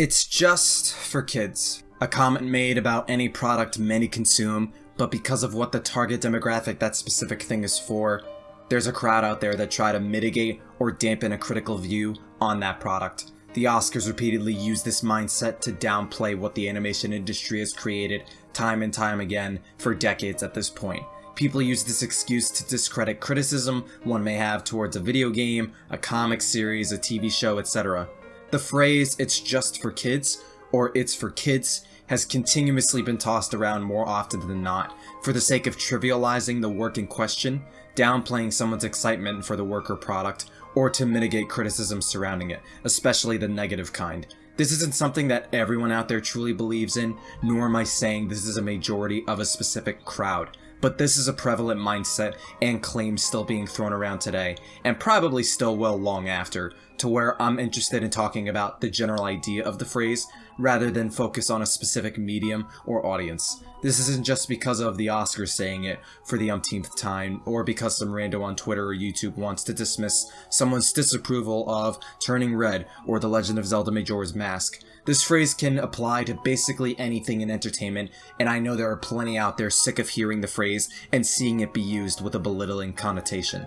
It's just for kids. A comment made about any product many consume, but because of what the target demographic that specific thing is for, there's a crowd out there that try to mitigate or dampen a critical view on that product. The Oscars repeatedly use this mindset to downplay what the animation industry has created time and time again for decades at this point. People use this excuse to discredit criticism one may have towards a video game, a comic series, a TV show, etc. The phrase, "it's just for kids," or "it's for kids," has continuously been tossed around more often than not, for the sake of trivializing the work in question, downplaying someone's excitement for the work or product, or to mitigate criticism surrounding it, especially the negative kind. This isn't something that everyone out there truly believes in, nor am I saying this is a majority of a specific crowd. But this is a prevalent mindset and claim still being thrown around today, and probably still will long after, to where I'm interested in talking about the general idea of the phrase, rather than focus on a specific medium or audience. This isn't just because of the Oscars saying it for the umpteenth time, or because some rando on Twitter or YouTube wants to dismiss someone's disapproval of Turning Red or The Legend of Zelda Majora's Mask. This phrase can apply to basically anything in entertainment, and I know there are plenty out there sick of hearing the phrase and seeing it be used with a belittling connotation.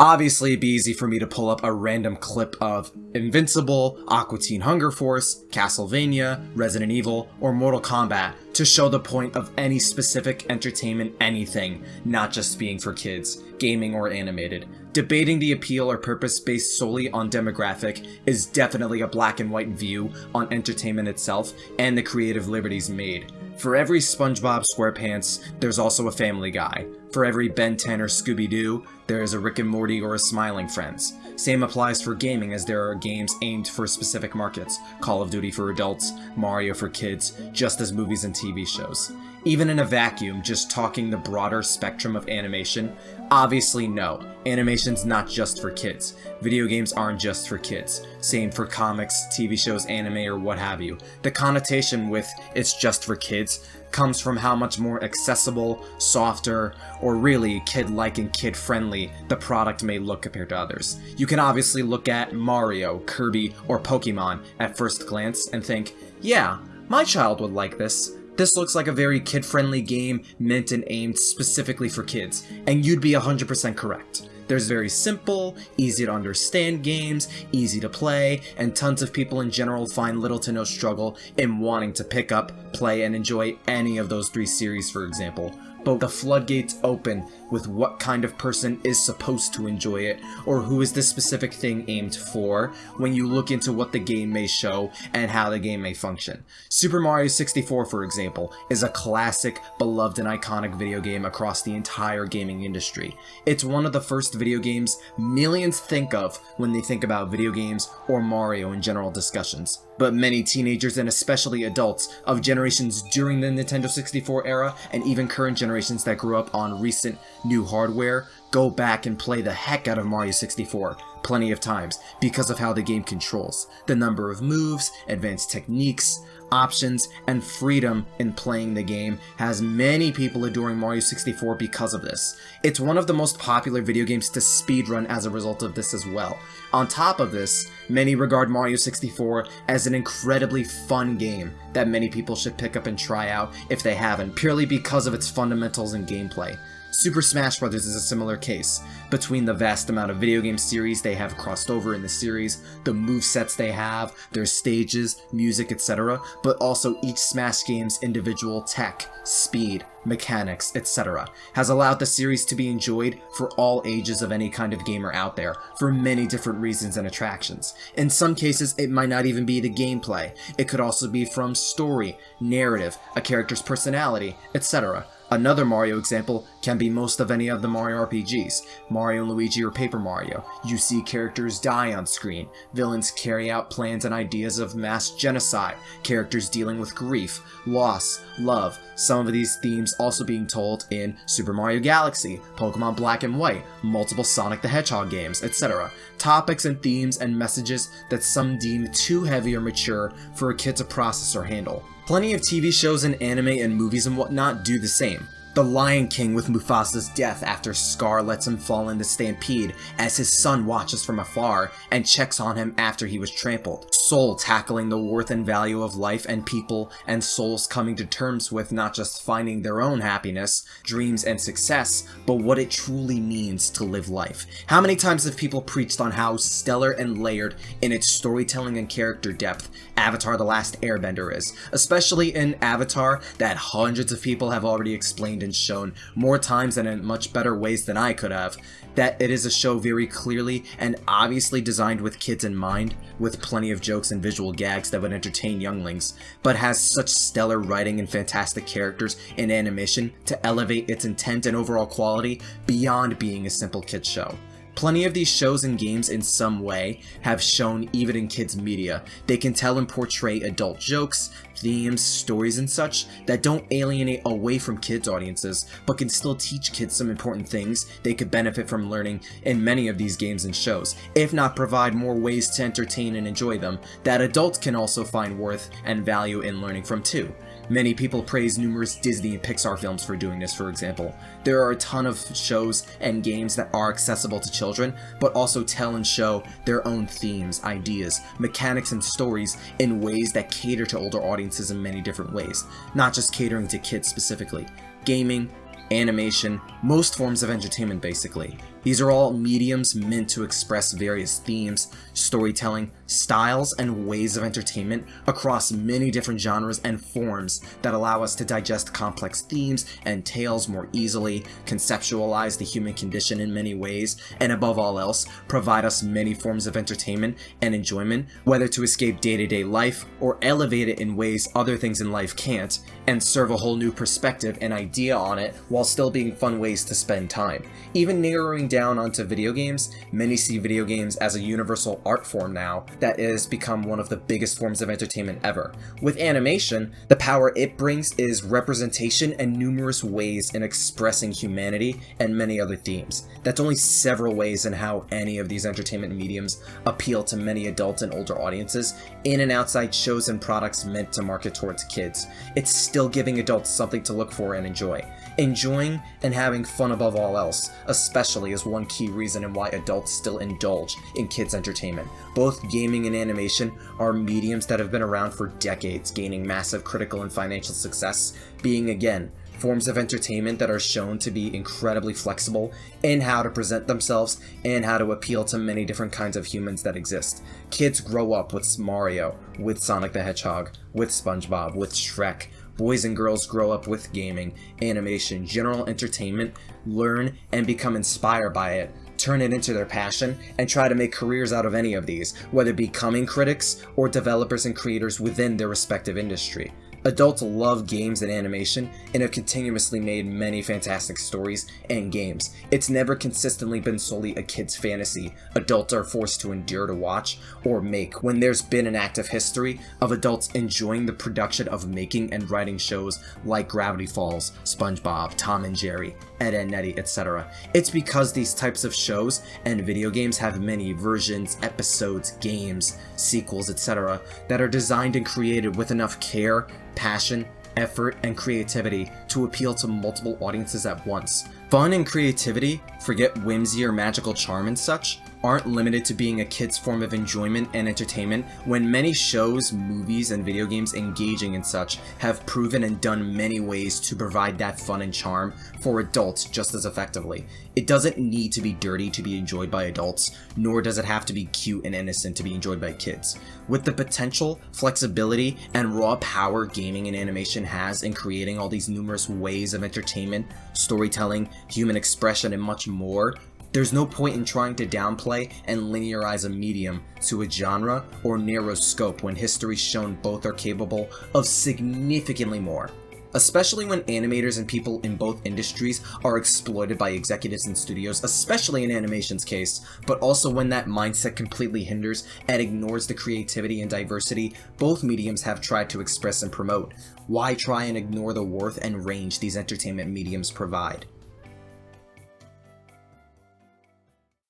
Obviously, it'd be easy for me to pull up a random clip of Invincible, Aqua Teen Hunger Force, Castlevania, Resident Evil, or Mortal Kombat to show the point of any specific entertainment anything, not just being for kids, gaming or animated. Debating the appeal or purpose based solely on demographic is definitely a black and white view on entertainment itself and the creative liberties made. For every SpongeBob SquarePants, there's also a Family Guy. For every Ben 10 or Scooby-Doo, there is a Rick and Morty or a Smiling Friends. Same applies for gaming, as there are games aimed for specific markets, Call of Duty for adults, Mario for kids, just as movies and TV shows. Even in a vacuum, just talking the broader spectrum of animation, obviously no, animation's not just for kids. Video games aren't just for kids. Same for comics, TV shows, anime, or what have you. The connotation with "it's just for kids" comes from how much more accessible, softer, or really kid-like and kid-friendly the product may look compared to others. You can obviously look at Mario, Kirby, or Pokemon at first glance and think, yeah, my child would like this. This looks like a very kid-friendly game meant and aimed specifically for kids, and you'd be 100% correct. There's very simple, easy to understand games, easy to play, and tons of people in general find little to no struggle in wanting to pick up, play, and enjoy any of those three series, for example. But the floodgates open with what kind of person is supposed to enjoy it, or who is this specific thing aimed for, when you look into what the game may show and how the game may function. Super Mario 64, for example, is a classic, beloved, and iconic video game across the entire gaming industry. It's one of the first video games millions think of when they think about video games or Mario in general discussions. But many teenagers and especially adults of generations during the Nintendo 64 era, and even current generations that grew up on recent new hardware, go back and play the heck out of Mario 64 plenty of times because of how the game controls, the number of moves, advanced techniques, options, and freedom in playing the game has many people adoring Mario 64 because of this. It's one of the most popular video games to speedrun as a result of this as well. On top of this, many regard Mario 64 as an incredibly fun game that many people should pick up and try out if they haven't, purely because of its fundamentals and gameplay. Super Smash Bros. Is a similar case. Between the vast amount of video game series they have crossed over in the series, the movesets they have, their stages, music, etc., but also each Smash game's individual tech, speed, mechanics, etc., has allowed the series to be enjoyed for all ages of any kind of gamer out there, for many different reasons and attractions. In some cases, it might not even be the gameplay. It could also be from story, narrative, a character's personality, etc. Another Mario example can be most of any of the Mario RPGs, Mario and Luigi or Paper Mario. You see characters die on screen, villains carry out plans and ideas of mass genocide, characters dealing with grief, loss, love, some of these themes also being told in Super Mario Galaxy, Pokemon Black and White, multiple Sonic the Hedgehog games, etc. Topics and themes and messages that some deem too heavy or mature for a kid to process or handle. Plenty of TV shows and anime and movies and whatnot do the same. The Lion King with Mufasa's death after Scar lets him fall in the stampede as his son watches from afar and checks on him after he was trampled. Soul tackling the worth and value of life and people, and souls coming to terms with not just finding their own happiness, dreams, and success, but what it truly means to live life. How many times have people preached on how stellar and layered in its storytelling and character depth Avatar: The Last Airbender is, especially in Avatar that hundreds of people have already explained and shown more times and in much better ways than I could have, that it is a show very clearly and obviously designed with kids in mind, with plenty of jokes and visual gags that would entertain younglings, but has such stellar writing and fantastic characters and animation to elevate its intent and overall quality beyond being a simple kids show. Plenty of these shows and games in some way have shown, even in kids media, they can tell and portray adult jokes, themes, stories, and such that don't alienate away from kids audiences, but can still teach kids some important things they could benefit from learning in many of these games and shows, if not provide more ways to entertain and enjoy them that adults can also find worth and value in learning from too. Many people praise numerous Disney and Pixar films for doing this, for example. There are a ton of shows and games that are accessible to children, but also tell and show their own themes, ideas, mechanics, and stories in ways that cater to older audiences in many different ways, not just catering to kids specifically. Gaming, animation, most forms of entertainment basically. These are all mediums meant to express various themes, storytelling, styles, and ways of entertainment across many different genres and forms that allow us to digest complex themes and tales more easily, conceptualize the human condition in many ways, and above all else, provide us many forms of entertainment and enjoyment, whether to escape day-to-day life or elevate it in ways other things in life can't, and serve a whole new perspective and idea on it while still being fun ways to spend time. Even narrowing down onto video games, many see video games as a universal art form now that has become one of the biggest forms of entertainment ever. With animation, the power it brings is representation and numerous ways in expressing humanity and many other themes. That's only several ways in how any of these entertainment mediums appeal to many adult and older audiences in and outside shows and products meant to market towards kids. It's still giving adults something to look for and enjoy. Enjoying and having fun above all else, especially, is one key reason in why adults still indulge in kids' entertainment. Both gaming and animation are mediums that have been around for decades, gaining massive critical and financial success, being, again, forms of entertainment that are shown to be incredibly flexible in how to present themselves and how to appeal to many different kinds of humans that exist. Kids grow up with Mario, with Sonic the Hedgehog, with SpongeBob, with Shrek. Boys and girls grow up with gaming, animation, general entertainment, learn and become inspired by it, turn it into their passion, and try to make careers out of any of these, whether becoming critics or developers and creators within their respective industry. Adults love games and animation and have continuously made many fantastic stories and games. It's never consistently been solely a kid's fantasy adults are forced to endure to watch or make, when there's been an active history of adults enjoying the production of making and writing shows like Gravity Falls, SpongeBob, Tom and Jerry, Ed, Edd n Eddy, etc. It's because these types of shows and video games have many versions, episodes, games, sequels, etc. that are designed and created with enough care, passion, effort, and creativity to appeal to multiple audiences at once. Fun and creativity, forget whimsy or magical charm and such, aren't limited to being a kid's form of enjoyment and entertainment when many shows, movies, and video games engaging and such have proven and done many ways to provide that fun and charm for adults just as effectively. It doesn't need to be dirty to be enjoyed by adults, nor does it have to be cute and innocent to be enjoyed by kids. With the potential, flexibility, and raw power gaming and animation has in creating all these numerous ways of entertainment, storytelling, human expression, and much more, there's no point in trying to downplay and linearize a medium to a genre or narrow scope when history's shown both are capable of significantly more. Especially when animators and people in both industries are exploited by executives and studios, especially in animation's case, but also when that mindset completely hinders and ignores the creativity and diversity both mediums have tried to express and promote. Why try and ignore the worth and range these entertainment mediums provide?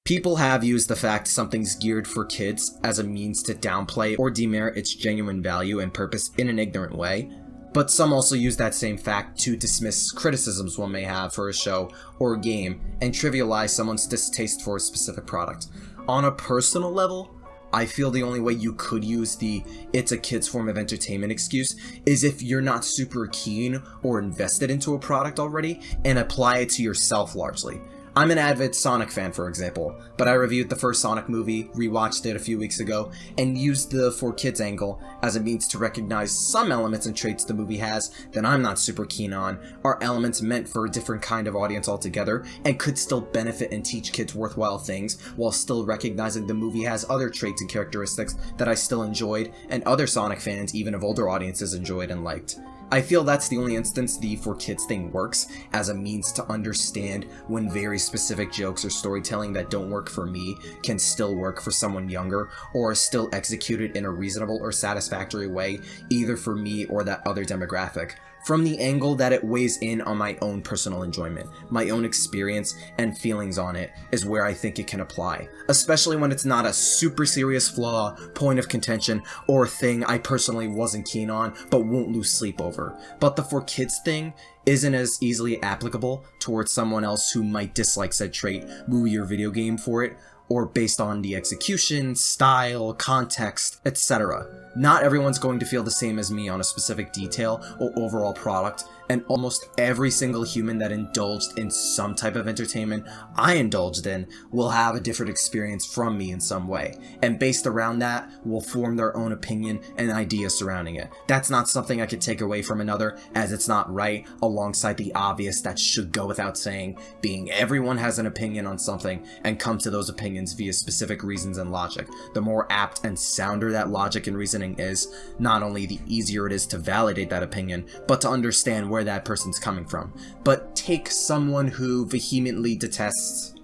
People have used the fact something's geared for kids as a means to downplay or demerit its genuine value and purpose in an ignorant way. But some also use that same fact to dismiss criticisms one may have for a show or a game and trivialize someone's distaste for a specific product. On a personal level, I feel the only way you could use the "it's a kid's form of entertainment" excuse is if you're not super keen or invested into a product already and apply it to yourself largely. I'm an avid Sonic fan, for example, but I reviewed the first Sonic movie, rewatched it a few weeks ago, and used the for kids angle as a means to recognize some elements and traits the movie has that I'm not super keen on, are elements meant for a different kind of audience altogether, and could still benefit and teach kids worthwhile things, while still recognizing the movie has other traits and characteristics that I still enjoyed, and other Sonic fans, even of older audiences, enjoyed and liked. I feel that's the only instance the for kids thing works, as a means to understand when very specific jokes or storytelling that don't work for me can still work for someone younger, or are still executed in a reasonable or satisfactory way, either for me or that other demographic. From the angle that it weighs in on my own personal enjoyment, my own experience and feelings on it is where I think it can apply, especially when it's not a super serious flaw, point of contention, or thing I personally wasn't keen on but won't lose sleep over. But the for kids thing isn't as easily applicable towards someone else who might dislike said trait, movie or video game for it, or based on the execution, style, context, etc. Not everyone's going to feel the same as me on a specific detail or overall product, and almost every single human that indulged in some type of entertainment I indulged in will have a different experience from me in some way, and based around that will form their own opinion and idea surrounding it. That's not something I could take away from another, as it's not right, alongside the obvious that should go without saying, being everyone has an opinion on something and come to those opinions via specific reasons and logic. The more apt and sounder that logic and reasoning is, not only the easier it is to validate that opinion, but to understand where that person's coming from. But take someone who vehemently detests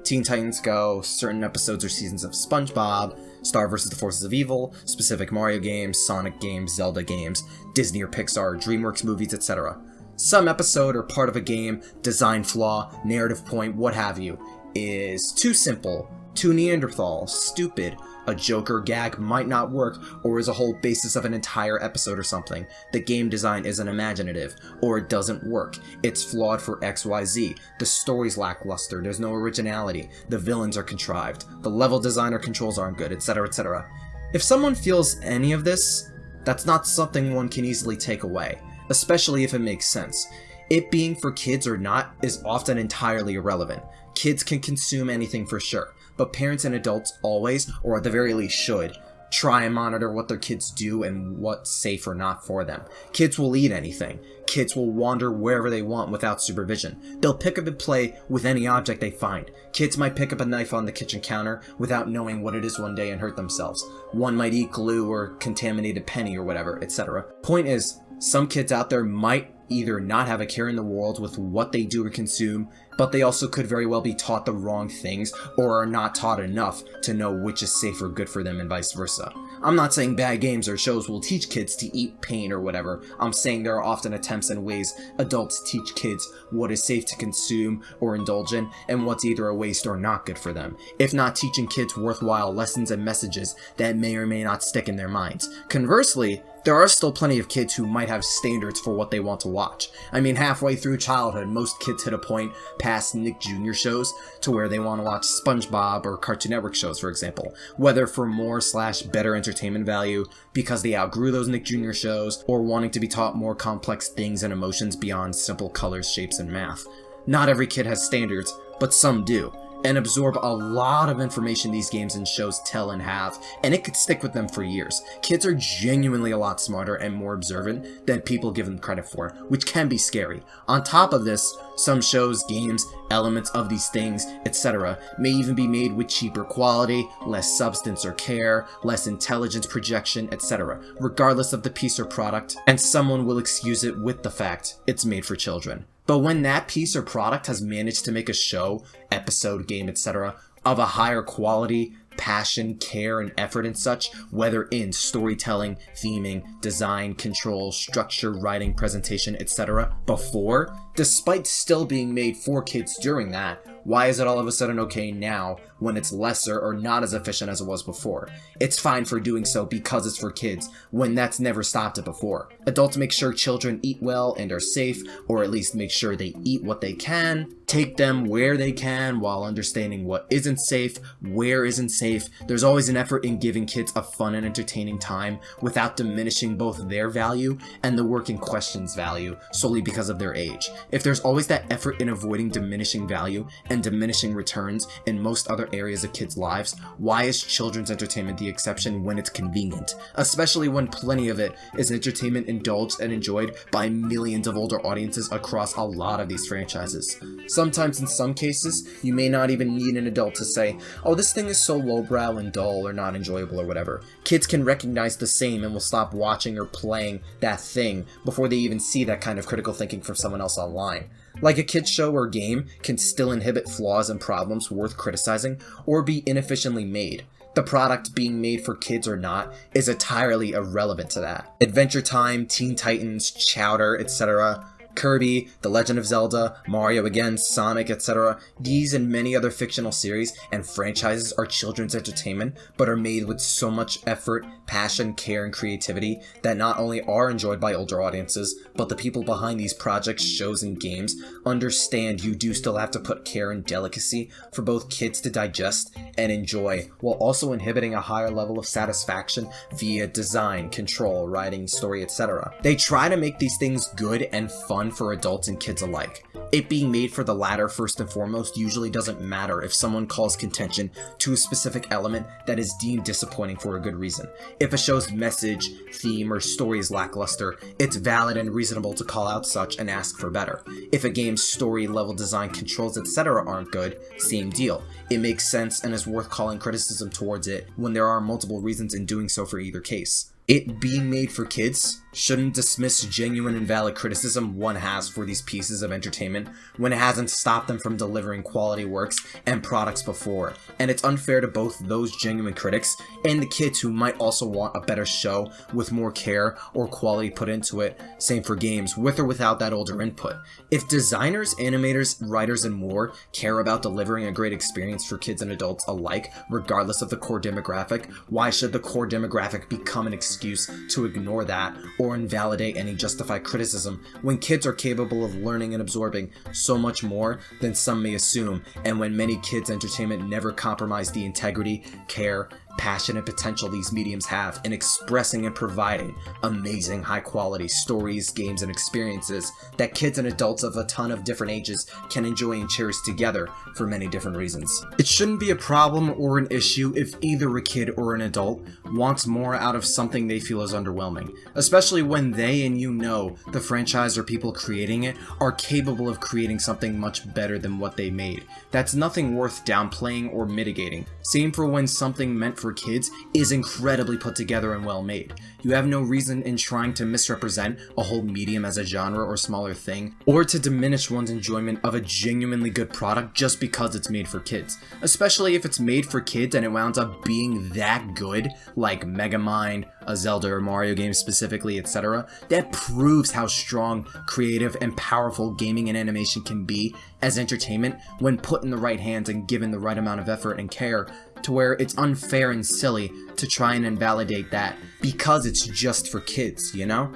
Teen Titans Go, certain episodes or seasons of SpongeBob, Star vs. the Forces of Evil, specific Mario games, Sonic games, Zelda games, Disney or Pixar, DreamWorks movies, etc. Some episode or part of a game, design flaw, narrative point, what have you, is too simple, too Neanderthal, stupid, a joke or gag might not work, or is a whole basis of an entire episode or something. The game design isn't imaginative, or it doesn't work. It's flawed for XYZ. The story's lackluster, there's no originality, the villains are contrived, the level design or controls aren't good, etc, etc. If someone feels any of this, that's not something one can easily take away, especially if it makes sense. It being for kids or not is often entirely irrelevant. Kids can consume anything for sure, but parents and adults always, or at the very least should, try and monitor what their kids do and what's safe or not for them. Kids will eat anything. Kids will wander wherever they want without supervision. They'll pick up and play with any object they find. Kids might pick up a knife on the kitchen counter without knowing what it is one day and hurt themselves. One might eat glue or contaminated penny or whatever, etc. Point is, some kids out there might either not have a care in the world with what they do or consume, but they also could very well be taught the wrong things or are not taught enough to know which is safe or good for them and vice versa. I'm not saying bad games or shows will teach kids to eat pain or whatever. I'm saying there are often attempts and ways adults teach kids what is safe to consume or indulge in and what's either a waste or not good for them, if not teaching kids worthwhile lessons and messages that may or may not stick in their minds. Conversely, there are still plenty of kids who might have standards for what they want to watch. I mean, halfway through childhood, most kids hit a point past Nick Jr. shows to where they want to watch SpongeBob or Cartoon Network shows, for example, whether for more/better entertainment value because they outgrew those Nick Jr. shows, or wanting to be taught more complex things and emotions beyond simple colors, shapes, and math. Not every kid has standards, but some do, and absorb a lot of information these games and shows tell and have, and it could stick with them for years. Kids are genuinely a lot smarter and more observant than people give them credit for, which can be scary. On top of this, some shows, games, elements of these things, etc. may even be made with cheaper quality, less substance or care, less intelligence projection, etc., regardless of the piece or product, and someone will excuse it with the fact it's made for children. But when that piece or product has managed to make a show, episode, game, etc., of a higher quality, passion, care, and effort and such, whether in storytelling, theming, design, control, structure, writing, presentation, etc., before, despite still being made for kids during that, Why is it all of a sudden okay now when it's lesser or not as efficient as it was before? It's fine for doing so because it's for kids, when that's never stopped it before. Adults make sure children eat well and are safe, or at least make sure they eat what they can, take them where they can while understanding what isn't safe, where isn't safe. There's always an effort in giving kids a fun and entertaining time without diminishing both their value and the work in question's value solely because of their age. If there's always that effort in avoiding diminishing value and diminishing returns in most other areas of kids' lives, why is children's entertainment the exception when it's convenient? Especially when plenty of it is entertainment indulged and enjoyed by millions of older audiences across a lot of these franchises. Sometimes in some cases, you may not even need an adult to say, oh, this thing is so lowbrow and dull or not enjoyable or whatever. Kids can recognize the same and will stop watching or playing that thing before they even see that kind of critical thinking from someone else online. Like a kid's show or game can still inhibit flaws and problems worth criticizing or be inefficiently made. The product being made for kids or not is entirely irrelevant to that. Adventure Time, Teen Titans, Chowder, etc., Kirby, The Legend of Zelda, Mario again, Sonic, etc. These and many other fictional series and franchises are children's entertainment, but are made with so much effort, passion, care, and creativity that not only are enjoyed by older audiences, but the people behind these projects, shows, and games understand you do still have to put care and delicacy for both kids to digest and enjoy, while also inhibiting a higher level of satisfaction via design, control, writing, story, etc. They try to make these things good and fun for adults and kids alike. It being made for the latter first and foremost usually doesn't matter if someone calls contention to a specific element that is deemed disappointing for a good reason. If a show's message, theme, or story is lackluster, it's valid and reasonable to call out such and ask for better. If a game's story, level design, controls, etc. aren't good, same deal. It makes sense and is worth calling criticism towards it when there are multiple reasons in doing so for either case. It being made for kids shouldn't dismiss genuine and valid criticism one has for these pieces of entertainment when it hasn't stopped them from delivering quality works and products before, and it's unfair to both those genuine critics and the kids who might also want a better show with more care or quality put into it, same for games, with or without that older input. If designers, animators, writers, and more care about delivering a great experience for kids and adults alike, regardless of the core demographic, why should the core demographic become an excuse to ignore that or invalidate any justified criticism when kids are capable of learning and absorbing so much more than some may assume, and when many kids' entertainment never compromise the integrity, care, passion, and potential these mediums have in expressing and providing amazing high-quality stories, games, and experiences that kids and adults of a ton of different ages can enjoy and cherish together for many different reasons. It shouldn't be a problem or an issue if either a kid or an adult wants more out of something they feel is underwhelming, especially when they and you know the franchise or people creating it are capable of creating something much better than what they made. That's nothing worth downplaying or mitigating. Same for when something meant for kids is incredibly put together and well made. You have no reason in trying to misrepresent a whole medium as a genre or smaller thing, or to diminish one's enjoyment of a genuinely good product just because it's made for kids. Especially if it's made for kids and it wound up being that good, like Megamind, a Zelda or Mario game specifically, etc. That proves how strong, creative, and powerful gaming and animation can be as entertainment when put in the right hands and given the right amount of effort and care, to where it's unfair and silly to try and invalidate that because it's just for kids, you know?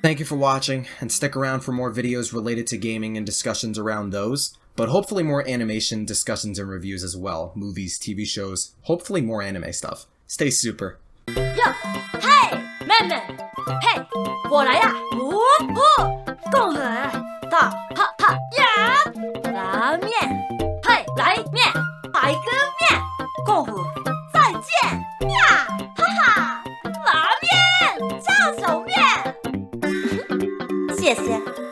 Thank you for watching, and stick around for more videos related to gaming and discussions around those, but hopefully more animation discussions and reviews as well, movies, TV shows, hopefully more anime stuff. Stay super. 哟，嘿，妹妹，嘿，我来呀！哦哦，够狠！大哈哈呀！拉面，嘿，来面，海哥面，够狠！再见呀！哈哈，拉面，酱手面，谢谢。